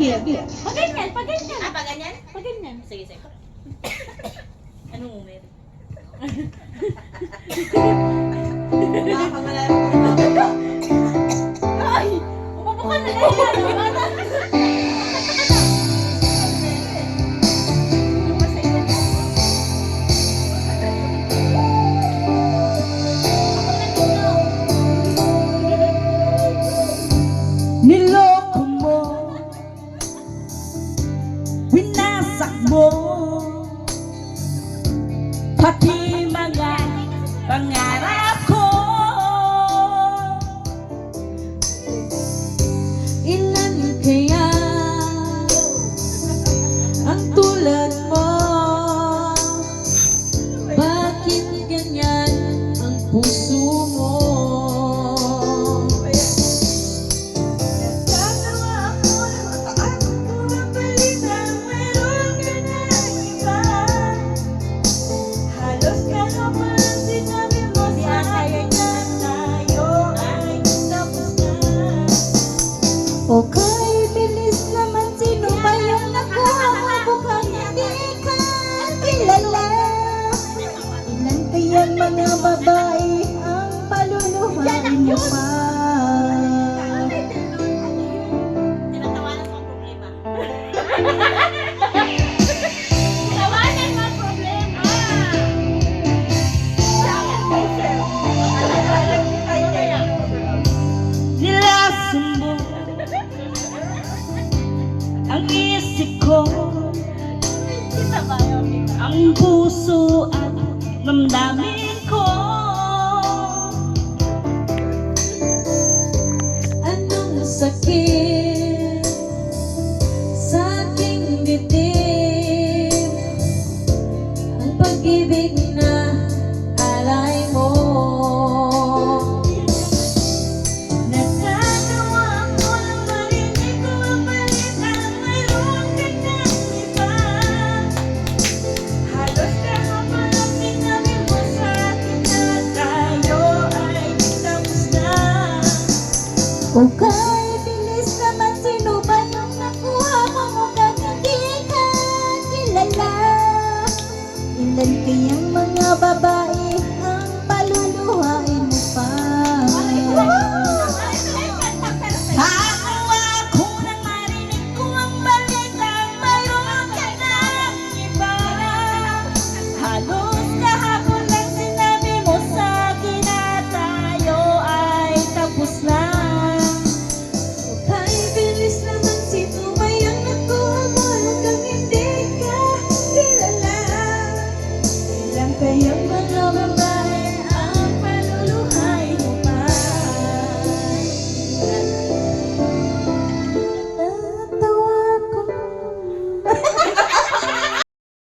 Paganyan. Ah, paganyan? Paganyan. Sige, sige. Anong umir? Ay! Umupo ka na yan. Niloko mo, winasak mo, pati mga pangarap ko. Ilan kaya ang tulad mo? Bakit ganyan ang puso mo? Okay, bilis naman, sino ba yung nagkakabukang hindi ka kilala? Ilan kayang mga babae ang paluluhain mo pa? Tinatawanan mo ang problema. Tawanan mo ang problema. Nilason mo ang isip ko, ang puso at damdamin